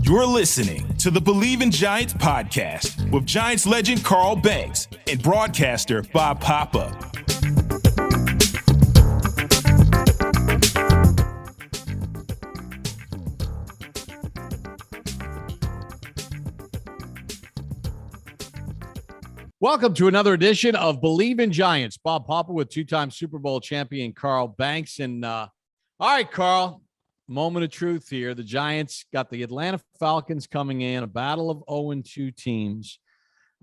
You're listening to the Bleav in Giants podcast with Giants legend Carl Banks and broadcaster Bob Papa. Welcome to another edition of Bleav in Giants. Bob Papa with two-time Super Bowl champion Carl Banks. And all right, Carl, moment of truth here. The Giants got the Atlanta Falcons coming in, a battle of 0-2 teams,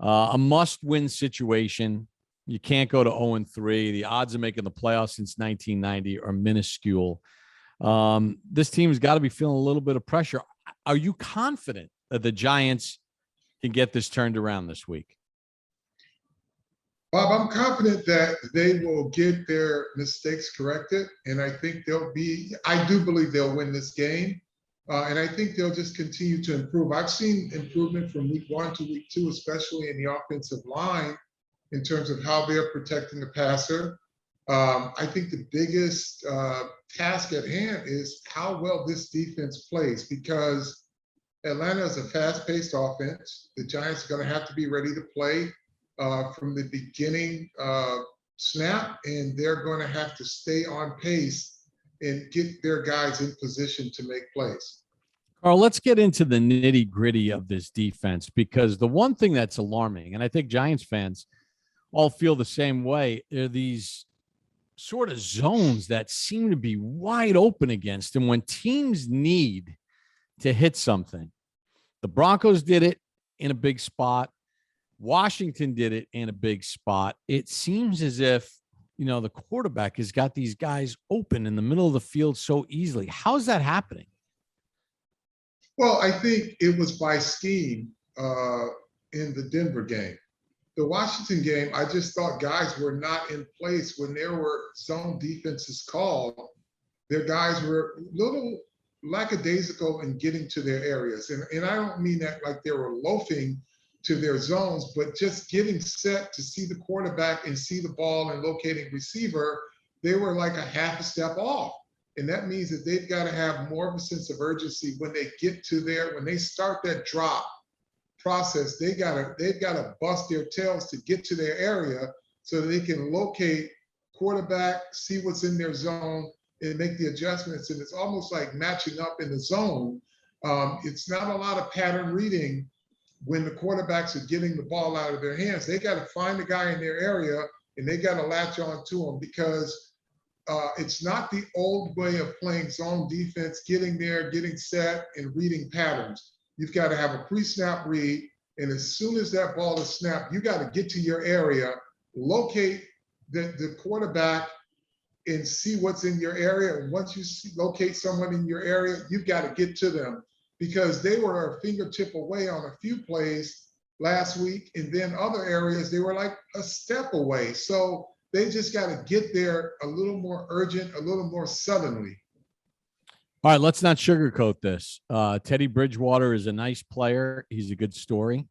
a must-win situation. You can't go to 0-3. The odds of making the playoffs since 1990 are minuscule. This team's got to be feeling a little bit of pressure. Are you confident that the Giants can get this turned around this week? Bob, I'm confident that they will get their mistakes corrected, and I think I do believe they'll win this game, and I think they'll just continue to improve. I've seen improvement from week 1 to week 2, especially in the offensive line in terms of how they're protecting the passer. I think the biggest task at hand is how well this defense plays, because Atlanta is a fast-paced offense. The Giants are going to have to be ready to play from the beginning snap, and they're going to have to stay on pace and get their guys in position to make plays. Carl, let's get into the nitty-gritty of this defense, because the one thing that's alarming, and I think Giants fans all feel the same way, are these sort of zones that seem to be wide open against them when teams need to hit something. The Broncos did it in a big spot. Washington did it in a big spot. It seems as if, the quarterback has got these guys open in the middle of the field so easily. How's that happening? Well, I think it was by scheme in the Denver game. The Washington game, I just thought guys were not in place when there were zone defenses called. Their guys were a little lackadaisical in getting to their areas. And I don't mean that like they were loafing to their zones, but just getting set to see the quarterback and see the ball and locating receiver, they were like a half a step off. And that means that they've got to have more of a sense of urgency when they get to when they start that drop process. They've got to bust their tails to get to their area so that they can locate quarterback, see what's in their zone, and make the adjustments. And it's almost like matching up in the zone. It's not a lot of pattern reading when the quarterbacks are getting the ball out of their hands. They got to find the guy in their area, and they got to latch on to him, because it's not the old way of playing zone defense, getting there, getting set, and reading patterns. You've got to have a pre-snap read, and as soon as that ball is snapped, you got to get to your area, locate the quarterback, and see what's in your area. And once you locate someone in your area, you've got to get to them, because they were a fingertip away on a few plays last week, and then other areas they were like a step away. So they just got to get there a little more urgent, a little more suddenly. All right, let's not sugarcoat this. Teddy Bridgewater is a nice player. He's a good story.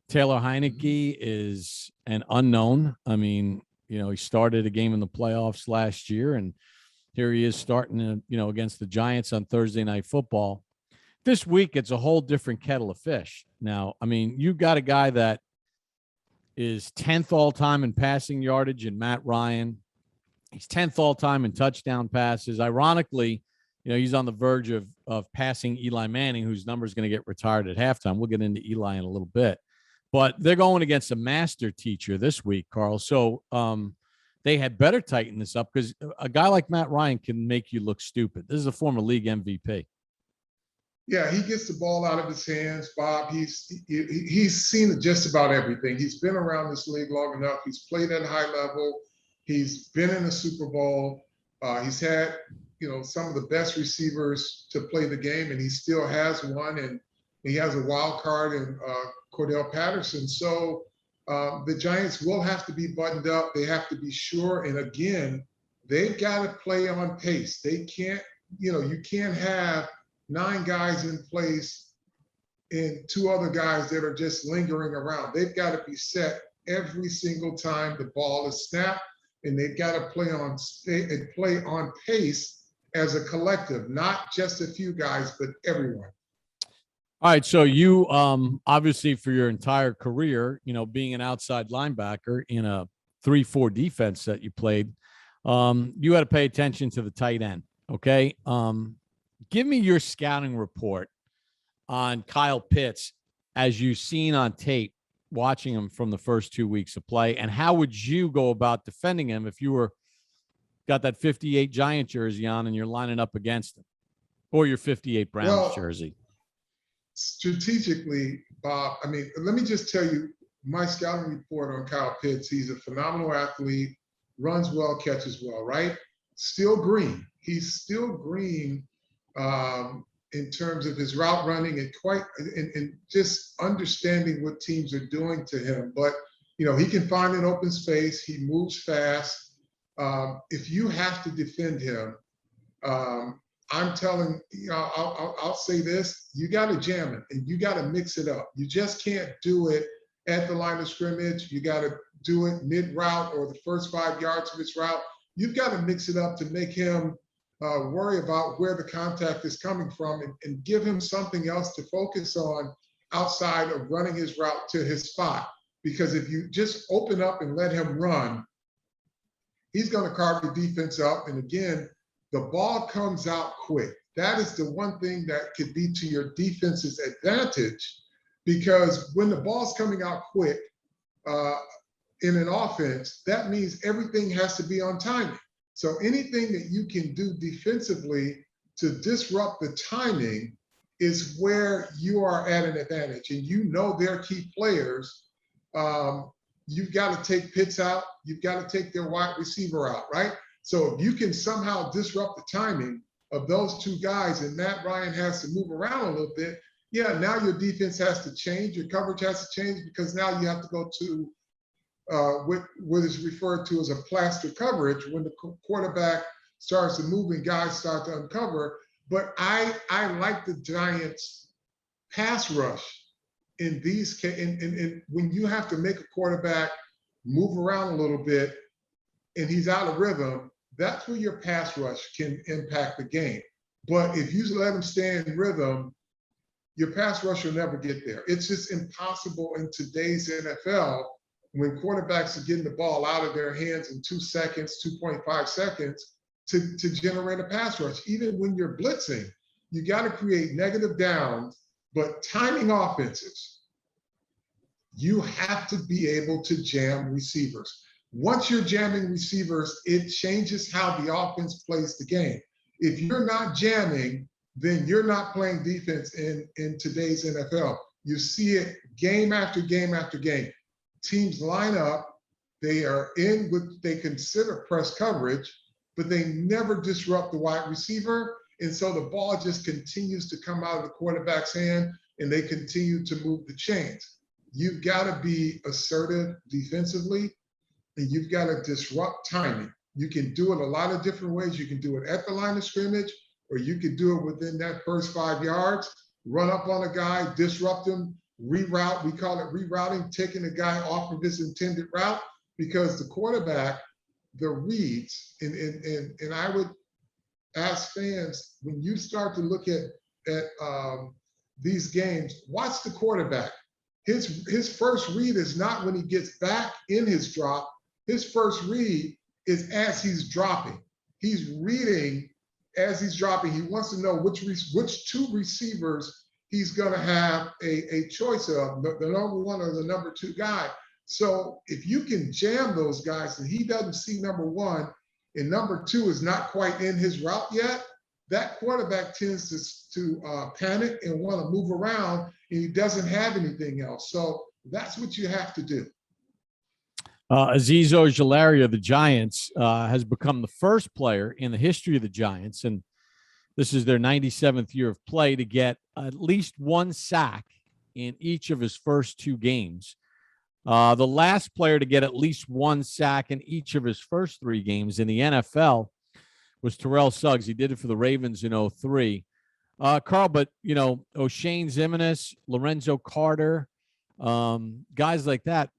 Taylor Heineke is an unknown. I mean, he started a game in the playoffs last year, and here he is starting, against the Giants on Thursday Night Football. This week, it's a whole different kettle of fish. Now, I mean, you've got a guy that is 10th all-time in passing yardage in Matt Ryan. He's 10th all-time in touchdown passes. Ironically, he's on the verge of passing Eli Manning, whose number is going to get retired at halftime. We'll get into Eli in a little bit. But they're going against a master teacher this week, Carl. So they had better tighten this up, because a guy like Matt Ryan can make you look stupid. This is a former league MVP. Yeah, he gets the ball out of his hands, Bob. He's seen just about everything. He's been around this league long enough. He's played at a high level. He's been in a Super Bowl. He's had, some of the best receivers to play the game, and he still has one. And he has a wild card in Cordell Patterson. So the Giants will have to be buttoned up. They have to be sure. And again, they've got to play on pace. They can't, you can't have 9 guys in place and 2 other guys that are just lingering around. They've got to be set every single time the ball is snapped, and they've got to play on pace as a collective, not just a few guys, but everyone. All right, so you obviously for your entire career, being an outside linebacker in a 3-4 defense that you played, you had to pay attention to the tight end. Okay, give me your scouting report on Kyle Pitts as you've seen on tape, watching him from the first 2 weeks of play, and how would you go about defending him if you were got that 58 Giant jersey on and you're lining up against him, or your 58 Browns jersey? Strategically, Bob, I mean, let me just tell you my scouting report on Kyle Pitts. He's a phenomenal athlete, runs well, catches well, right? Still green. He's still green in terms of his route running and just understanding what teams are doing to him. But, he can find an open space. He moves fast. If you have to defend him, I'm telling I'll say this: you got to jam it and you got to mix it up. You just can't do it at the line of scrimmage. You got to do it mid route or the first 5 yards of his route. You've got to mix it up to make him worry about where the contact is coming from and give him something else to focus on outside of running his route to his spot. Because if you just open up and let him run, he's going to carve the defense up. And again, the ball comes out quick. That is the one thing that could be to your defense's advantage, because when the ball's coming out quick in an offense, that means everything has to be on timing. So anything that you can do defensively to disrupt the timing is where you are at an advantage. And their key players. You've got to take Pitts out. You've got to take their wide receiver out, right? So if you can somehow disrupt the timing of those two guys and Matt Ryan has to move around a little bit, now your defense has to change. Your coverage has to change, because now you have to go to what is referred to as a plaster coverage when the quarterback starts to move and guys start to uncover. But I like the Giants' pass rush in these cases. And when you have to make a quarterback move around a little bit and he's out of rhythm, that's where your pass rush can impact the game. But if you let him stay in rhythm, your pass rush will never get there. It's just impossible in today's NFL when quarterbacks are getting the ball out of their hands in 2 seconds, 2.5 seconds to generate a pass rush. Even when you're blitzing, you got to create negative downs, but timing offenses, you have to be able to jam receivers. Once you're jamming receivers, it changes how the offense plays the game. If you're not jamming, then you're not playing defense in today's NFL. You see it game after game after game. Teams line up, they are in what they consider press coverage, but they never disrupt the wide receiver. And so the ball just continues to come out of the quarterback's hand and they continue to move the chains. You've got to be assertive defensively, and you've got to disrupt timing. You can do it a lot of different ways. You can do it at the line of scrimmage, or you can do it within that first 5 yards, run up on a guy, disrupt him, reroute. We call it rerouting, taking a guy off of his intended route, because the quarterback, the reads, and I would ask fans, when you start to look at these games, watch the quarterback. His first read is not when he gets back in his drop. His first read is as he's dropping. He's reading as he's dropping. He wants to know which two receivers he's going to have a choice of, the number one or the number two guy. So if you can jam those guys and he doesn't see number one and number two is not quite in his route yet, that quarterback tends to panic and want to move around, and he doesn't have anything else. So that's what you have to do. Azeez Ojulari of the Giants has become the first player in the history of the Giants, and this is their 97th year of play, to get at least one sack in each of his first 2 games. The last player to get at least one sack in each of his first 3 games in the NFL was Terrell Suggs. He did it for the Ravens in 2003. Carl, but, O'Shane Ximines, Lorenzo Carter, guys like that,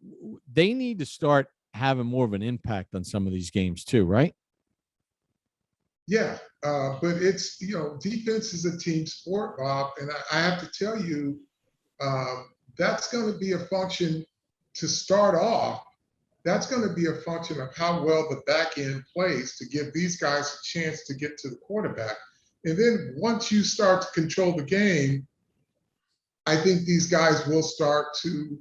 they need to start having more of an impact on some of these games too, right? Yeah, but it's, defense is a team sport, Bob, and I have to tell you, that's going to be a function to start off. That's going to be a function of how well the back end plays to give these guys a chance to get to the quarterback. And then once you start to control the game, I think these guys will start to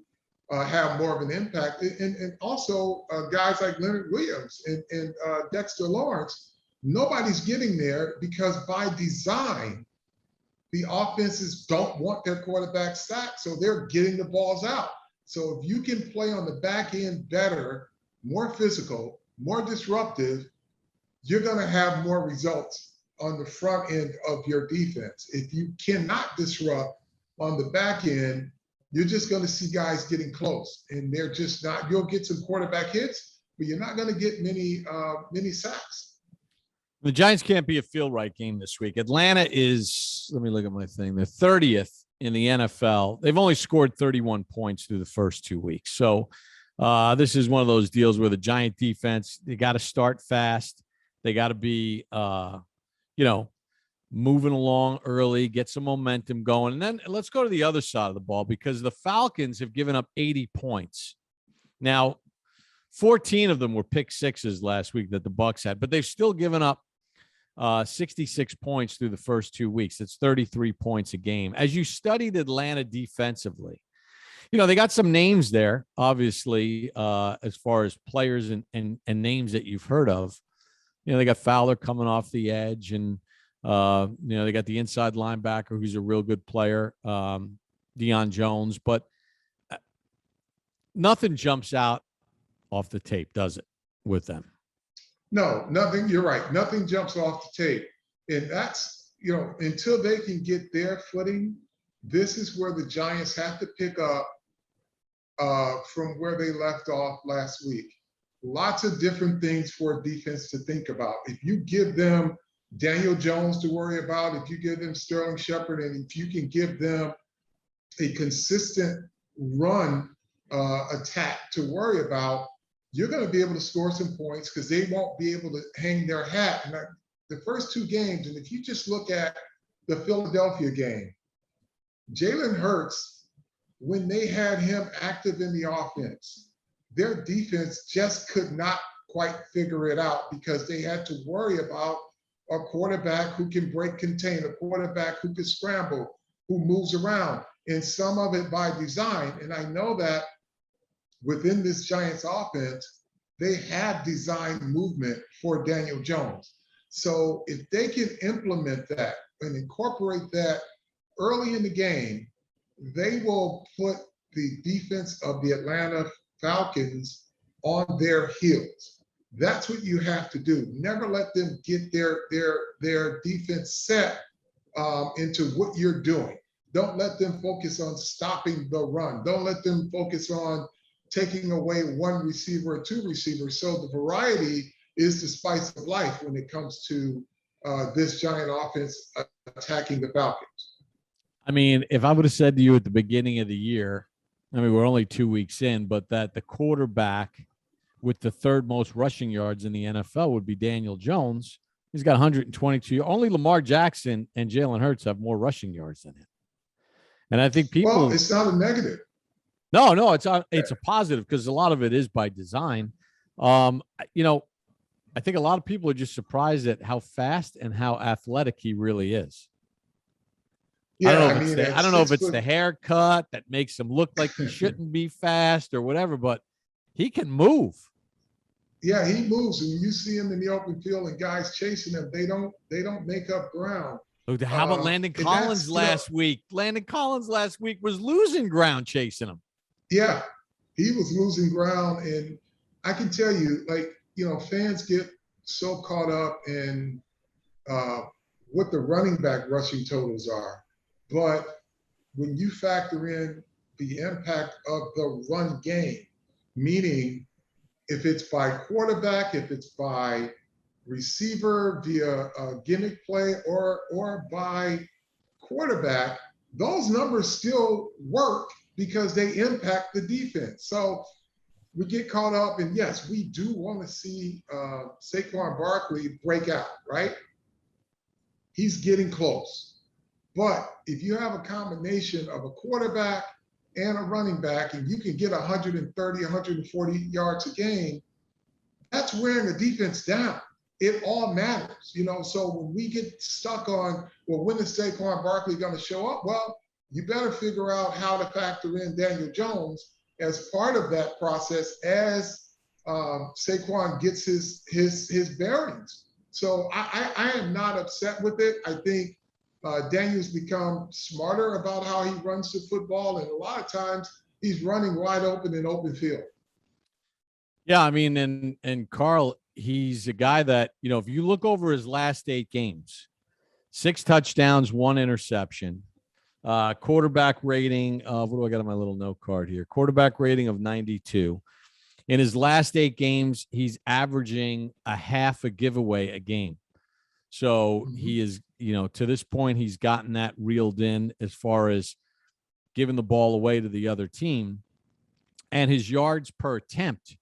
have more of an impact. And also guys like Leonard Williams and Dexter Lawrence, nobody's getting there because by design, the offenses don't want their quarterback sacked, so they're getting the balls out. So if you can play on the back end better, more physical, more disruptive, you're going to have more results on the front end of your defense. If you cannot disrupt on the back end, you're just going to see guys getting close, and they're just not. You'll get some quarterback hits, but you're not going to get many sacks. The Giants can't be a feel right game this week. Atlanta is, let me look at my thing, the 30th in the NFL. They've only scored 31 points through the first 2 weeks. So this is one of those deals where the Giant defense, they got to start fast. They got to be, moving along early, get some momentum going. And then let's go to the other side of the ball, because the Falcons have given up 80 points. Now, 14 of them were pick sixes last week that the Bucs had, but they've still given up 66 points through the first 2 weeks. It's 33 points a game. As you studied Atlanta defensively, they got some names there, obviously, as far as players and names that you've heard of. They got Fowler coming off the edge, and, they got the inside linebacker who's a real good player, Deion Jones, but nothing jumps out off the tape, does it, with them? No, nothing. You're right. Nothing jumps off the tape. And that's, until they can get their footing, this is where the Giants have to pick up from where they left off last week. Lots of different things for defense to think about. If you give them Daniel Jones to worry about, if you give them Sterling Shepard, and if you can give them a consistent run attack to worry about, you're going to be able to score some points because they won't be able to hang their hat. And the first two games, and if you just look at the Philadelphia game, Jalen Hurts, when they had him active in the offense, their defense just could not quite figure it out because they had to worry about a quarterback who can break contain, a quarterback who can scramble, who moves around, and some of it by design. And I know that within this Giants offense, they have designed movement for Daniel Jones. So if they can implement that and incorporate that early in the game, they will put the defense of the Atlanta Falcons on their heels. That's what you have to do. Never let them get their defense set into what you're doing. Don't let them focus on stopping the run. Don't let them focus on taking away one receiver or two receivers. So the variety is the spice of life when it comes to this Giant offense attacking the Falcons. I mean, if I would have said to you at the beginning of the year, we're only 2 weeks in, but that the quarterback with the third most rushing yards in the NFL would be Daniel Jones. He's got 122. Only Lamar Jackson and Jalen Hurts have more rushing yards than him. And I think people. Well, it's not a negative. No, it's a positive because a lot of it is by design. I think a lot of people are just surprised at how fast and how athletic he really is. Yeah, I don't know if it's the haircut that makes him look like he shouldn't be fast or whatever, but he can move. Yeah, he moves. And when you see him in the open field and guys chasing him, they don't make up ground. How about Landon Collins last week? Landon Collins last week was losing ground chasing him. Yeah, he was losing ground. And I can tell you, fans get so caught up in what the running back rushing totals are. But when you factor in the impact of the run game, meaning if it's by quarterback, if it's by receiver via a gimmick play or by quarterback, those numbers still work because they impact the defense. So we get caught up, and yes, we do want to see Saquon Barkley break out, right? he's getting close. But if you have a combination of a quarterback and a running back, and you can get 130, 140 yards a game, that's wearing the defense down. It all matters, So when we get stuck on, well, when is Saquon Barkley going to show up? Well, you better figure out how to factor in Daniel Jones as part of that process as Saquon gets his bearings. So I am not upset with it. I think Daniel's become smarter about how he runs the football, and a lot of times he's running wide open in open field. Yeah, I mean, and Carl, he's a guy that, if you look over his last 8 games, 6 touchdowns, 1 interception, quarterback rating of, what do I got on my little note card here? Quarterback rating of 92. In his last 8 games, he's averaging a half a giveaway a game. So he is, to this point, he's gotten that reeled in as far as giving the ball away to the other team. And his yards per attempt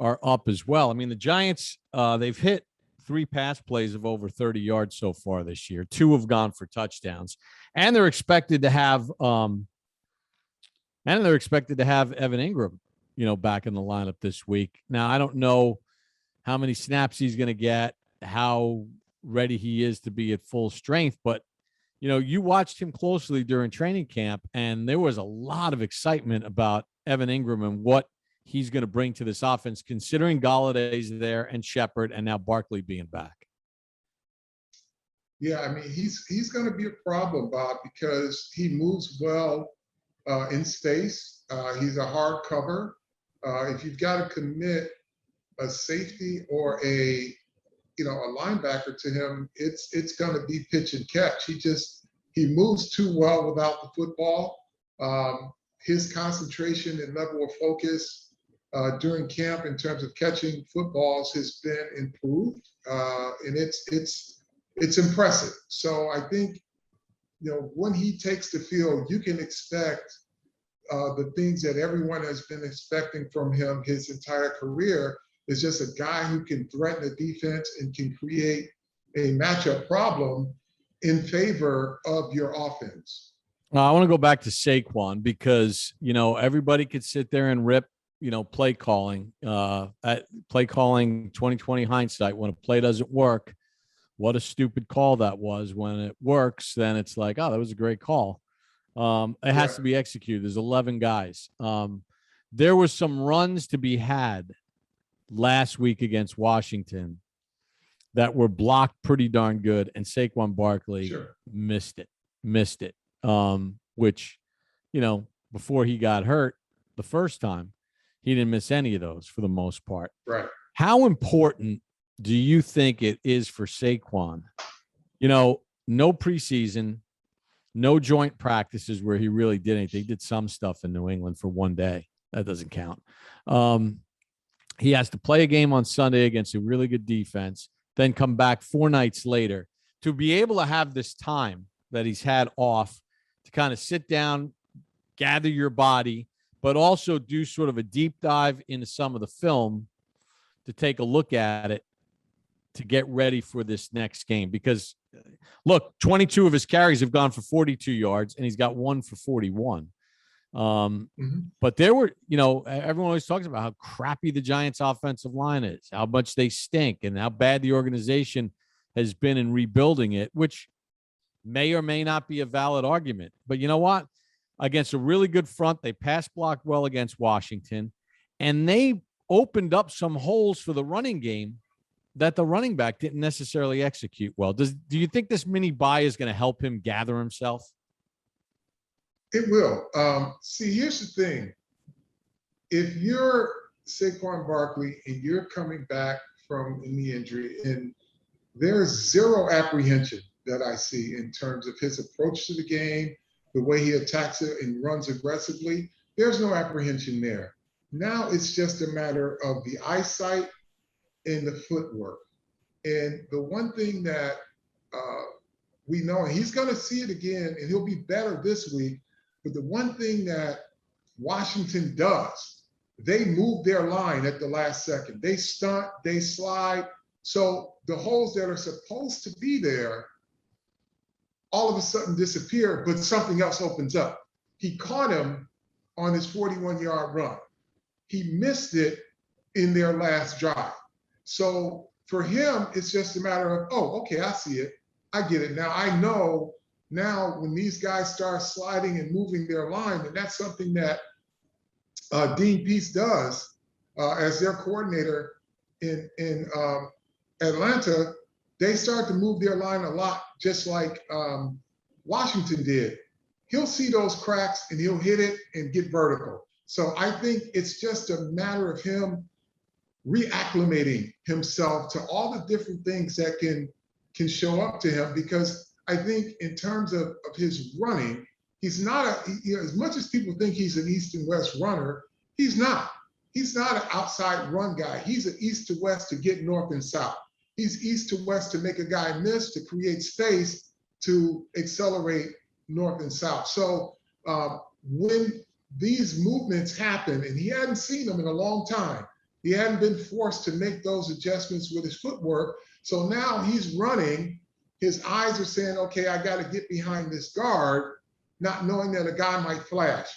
are up as well. I mean, the Giants, they've hit 3 pass plays of over 30 yards so far this year. 2 have gone for touchdowns, and they're expected to have Evan Ingram, back in the lineup this week. Now, I don't know how many snaps he's going to get, how ready he is to be at full strength, but you watched him closely during training camp, and there was a lot of excitement about Evan Ingram and what he's going to bring to this offense, considering Galladay's there and Shepard and now Barkley being back. Yeah, I mean, he's going to be a problem, Bob, because he moves well in space. He's a hard cover. If you've got to commit a safety or a linebacker to him, it's going to be pitch and catch. He moves too well without the football. His concentration and level of focus during camp in terms of catching footballs has been improved, and it's impressive. So I think when he takes the field, you can expect the things that everyone has been expecting from him his entire career. Is just a guy who can threaten the defense and can create a matchup problem in favor of your offense. I want to go back to Saquon because, everybody could sit there and rip, play calling, 2020 hindsight. When a play doesn't work, what a stupid call that was. When it works, then it's like, oh, that was a great call. It has to be executed. There's 11 guys. There was some runs to be had last week against Washington that were blocked pretty darn good, and Saquon Barkley missed it. Which, before he got hurt the first time, he didn't miss any of those for the most part. Right. How important do you think it is for Saquon? No preseason, no joint practices where he really did anything. He did some stuff in New England for one day. That doesn't count. He has to play a game on Sunday against a really good defense, then come back 4 nights later to be able to have this time that he's had off to kind of sit down, gather your body, but also do sort of a deep dive into some of the film to take a look at it to get ready for this next game. Because, look, 22 of his carries have gone for 42 yards, and he's got 1 for 41. But there were, everyone always talks about how crappy the Giants offensive line is, how much they stink, and how bad the organization has been in rebuilding it, which may or may not be a valid argument. But you know what? Against a really good front, they pass blocked well against Washington, and they opened up some holes for the running game that the running back didn't necessarily execute well. Do you think this mini bye is going to help him gather himself? It will. See, here's the thing. If you're Saquon Barkley and you're coming back from a knee injury, and there's zero apprehension that I see in terms of his approach to the game, the way he attacks it and runs aggressively, there's no apprehension there. Now it's just a matter of the eyesight and the footwork. And the one thing that we know, and he's going to see it again, and he'll be better this week, but the one thing that Washington does, they move their line at the last second. They stunt, they slide. So the holes that are supposed to be there, all of a sudden disappear, but something else opens up. He caught him on his 41-yard run. He missed it in their last drive. So for him, it's just a matter of, oh, okay, I see it. I get it. Now I know now when these guys start sliding and moving their line, and that's something that Dean Pease does as their coordinator in Atlanta. They start to move their line a lot, just like Washington did. He'll see those cracks and he'll hit it and get vertical. So I think it's just a matter of him reacclimating himself to all the different things that can show up to him, because I think in terms of his running, he's not as much as people think he's an east and west runner, he's not. He's not an outside run guy. He's an east to west to get north and south. He's east to west to make a guy miss, to create space, to accelerate north and south. So when these movements happen, and he hadn't seen them in a long time, he hadn't been forced to make those adjustments with his footwork. So now he's running, his eyes are saying, okay, I got to get behind this guard, not knowing that a guy might flash.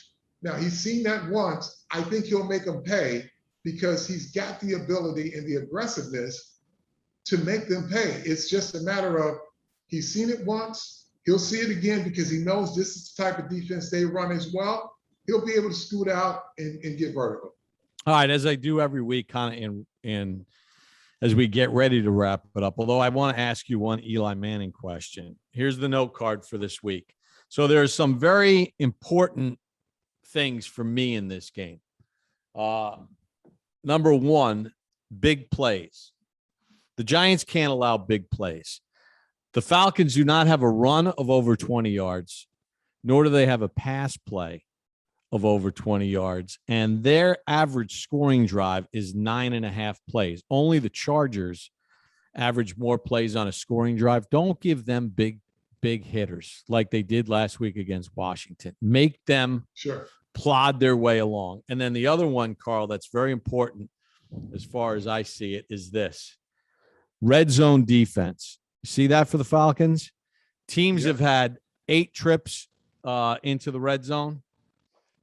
Now he's seen that once. I think he'll make him pay, because he's got the ability and the aggressiveness to make them pay. It's just a matter of, he's seen it once, he'll see it again, because he knows this is the type of defense they run as well. He'll be able to scoot out and get vertical. All right, as I do every week, kind of in as we get ready to wrap it up, although I want to ask you one Eli Manning question. Here's the note card for this week. So there's some very important things for me in this game. Number one, big plays. The Giants can't allow big plays. The Falcons do not have a run of over 20 yards, nor do they have a pass play of over 20 yards. And their average scoring drive is 9.5 plays. Only the Chargers average more plays on a scoring drive. Don't give them big hitters like they did last week against Washington. Make them plod their way along. And then the other one, Carl, that's very important as far as I see it, is this. Red zone defense. You see that for the Falcons? Teams have had 8 trips into the red zone.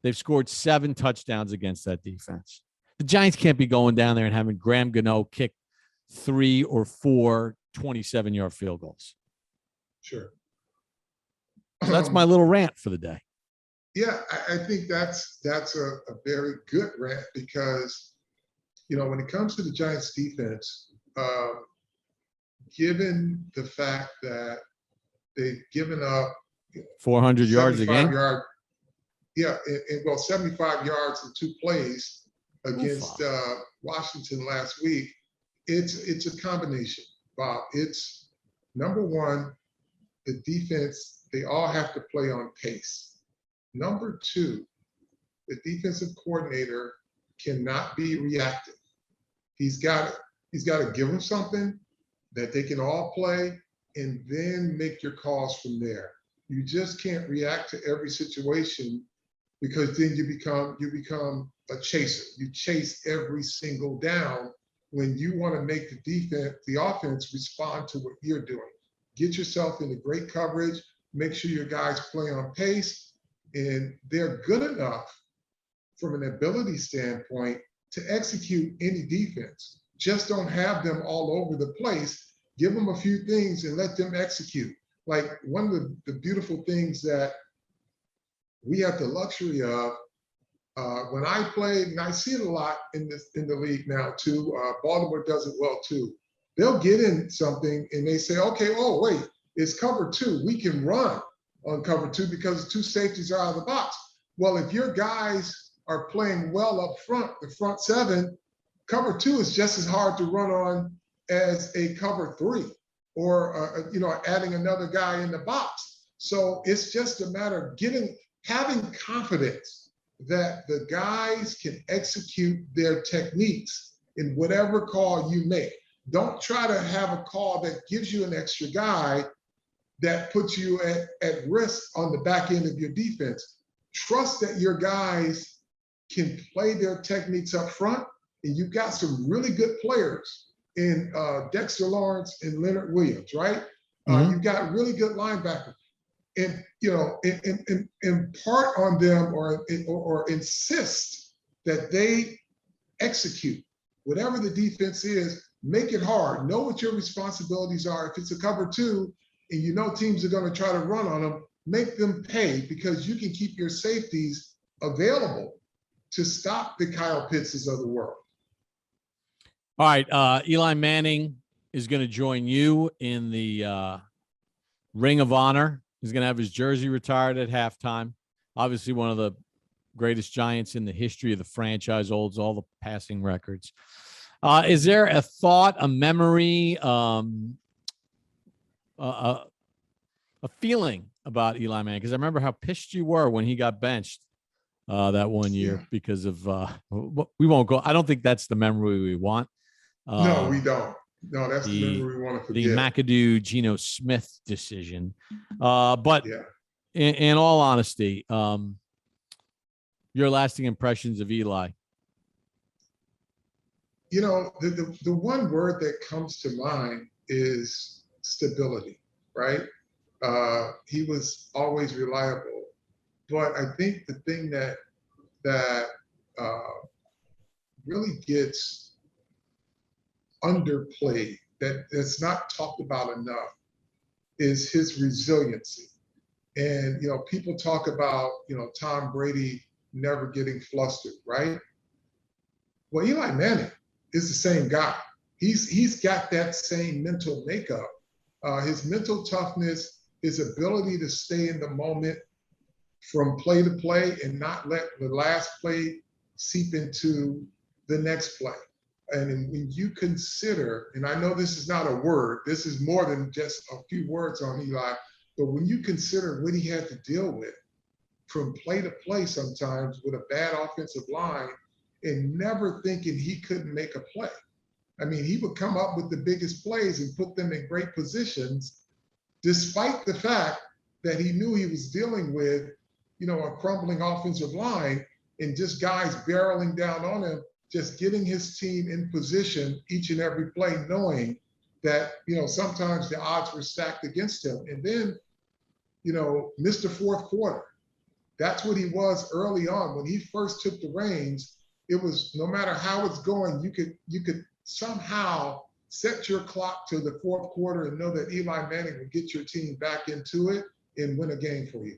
They've scored 7 touchdowns against that defense. The Giants can't be going down there and having Graham Gano kick 3 or 4 27-yard field goals. Sure. So that's my little rant for the day. Yeah, I think that's a very good rant, because, when it comes to the Giants defense, given the fact that they've given up 400 yards again. 75 yards in 2 plays against Washington last week. It's a combination, Bob. It's number one, the defense, they all have to play on pace. Number 2, the defensive coordinator cannot be reactive. He's got to give them something that they can all play, and then make your calls from there. You just can't react to every situation, because then you become a chaser. You chase every single down when you want to make the offense respond to what you're doing. Get yourself into great coverage, make sure your guys play on pace, and they're good enough from an ability standpoint to execute any defense. Just don't have them all over the place. Give them a few things and let them execute. Like, one of the beautiful things that we have the luxury of, when I played, and I see it a lot in the league now too, Baltimore does it well too. They'll get in something and they say, okay, oh wait, it's cover 2. We can run on cover 2 because the 2 safeties are out of the box. Well, if your guys are playing well up front, the front 7, cover 2 is just as hard to run on as a cover 3, or adding another guy in the box. So it's just a matter of having confidence that the guys can execute their techniques in whatever call you make. Don't try to have a call that gives you an extra guy that puts you at risk on the back end of your defense. Trust that your guys can play their techniques up front, and you've got some really good players in Dexter Lawrence and Leonard Williams, right? You've got really good linebackers. and impart on them or insist that they execute whatever the defense is. Make it hard. Know what your responsibilities are. If it's a cover two and you know teams are going to try to run on them, make them pay, because you can keep your safeties available to stop the Kyle Pittses of the world. All right. Eli Manning is going to join you in the Ring of Honor. He's going to have his jersey retired at halftime. Obviously, one of the greatest Giants in the history of the franchise, holds all the passing records. Is there a thought, a memory, a feeling about Eli Manning? Because I remember how pissed you were when he got benched that one year because of we won't go. I don't think that's the memory we want. No, we don't. No, that's the memory we want to forget. The McAdoo Geno Smith decision. But in all honesty, your lasting impressions of Eli. The one word that comes to mind is stability, right? He was always reliable. But I think the thing that really gets underplayed, that's not talked about enough, is his resiliency. And people talk about Tom Brady never getting flustered, right? Well, Eli Manning is the same guy. He's got that same mental makeup. His mental toughness, his ability to stay in the moment from play to play and not let the last play seep into the next play. And when you consider, and I know this is not a word, this is more than just a few words on Eli, but when you consider what he had to deal with from play to play sometimes with a bad offensive line and never thinking he couldn't make a play. I mean, he would come up with the biggest plays and put them in great positions, despite the fact that he knew he was dealing with, a crumbling offensive line and just guys barreling down on him, just getting his team in position each and every play, knowing that, sometimes the odds were stacked against him. And then, Mr. Fourth Quarter, that's what he was early on. When he first took the reins, it was no matter how it's going, you could somehow set your clock to the fourth quarter and know that Eli Manning will get your team back into it and win a game for you.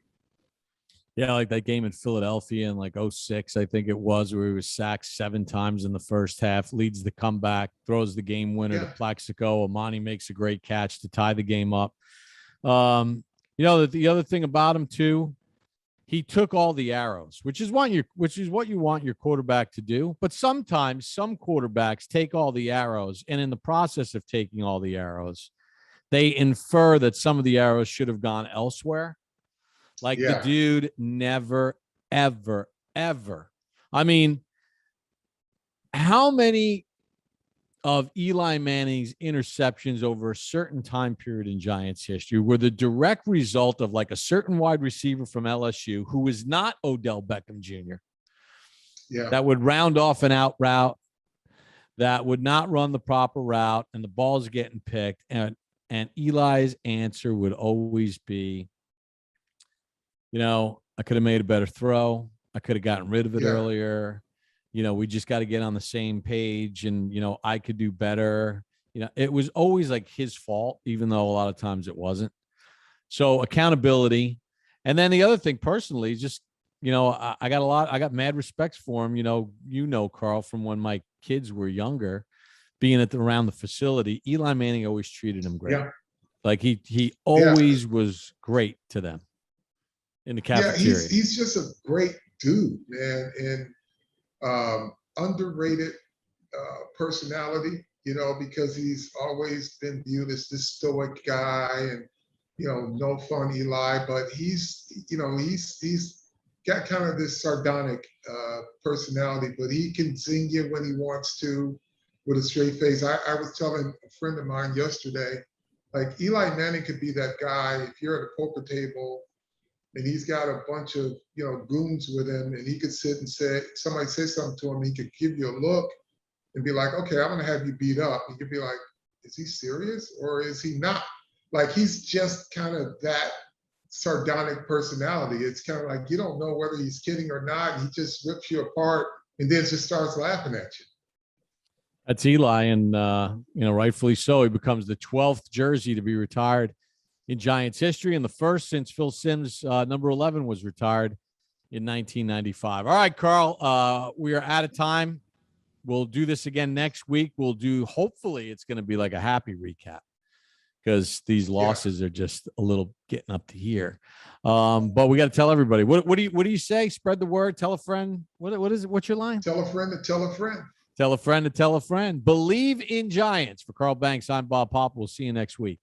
Yeah, like that game in Philadelphia in like 2006, I think it was, where he was sacked 7 times in the first half, leads the comeback, throws the game winner to Plaxico. Amani makes a great catch to tie the game up. The other thing about him too, he took all the arrows, which is what you want your quarterback to do. But sometimes some quarterbacks take all the arrows, and in the process of taking all the arrows, they infer that some of the arrows should have gone elsewhere. Like the dude never, ever, ever. I mean, how many of Eli Manning's interceptions over a certain time period in Giants history were the direct result of like a certain wide receiver from LSU who was not Odell Beckham Jr. That would round off an out route, that would not run the proper route, and the ball's getting picked. And Eli's answer would always be, I could have made a better throw. I could have gotten rid of it earlier. We just got to get on the same page, and, I could do better. It was always like his fault, even though a lot of times it wasn't. So accountability. And then the other thing personally, just, I got mad respects for him. Carl, from when my kids were younger, being around the facility, Eli Manning always treated him great. Like he always was great to them in the cafeteria. Yeah, he's just a great dude, man. And underrated personality, because he's always been viewed as this stoic guy and, no fun Eli, but he's got kind of this sardonic personality, but he can zing you when he wants to with a straight face. I was telling a friend of mine yesterday, like Eli Manning could be that guy if you're at a poker table and he's got a bunch of, goons with him, and he could sit and somebody say something to him, he could give you a look and be like, okay, I'm going to have you beat up. You could be like, is he serious or is he not? Like, he's just kind of that sardonic personality. It's kind of like you don't know whether he's kidding or not. He just rips you apart and then just starts laughing at you. That's Eli, and rightfully so. He becomes the 12th jersey to be retired in Giants history, and the first since Phil Simms, number 11, was retired in 1995. All right, Carl, we are out of time. We'll do this again next week. Hopefully it's going to be like a happy recap, because these losses are just a little getting up to here. But we got to tell everybody. What do you say? Spread the word. Tell a friend. What is it? What's your line? Tell a friend to tell a friend. Tell a friend to tell a friend. Bleav in Giants. For Carl Banks, I'm Bob Pop. We'll see you next week.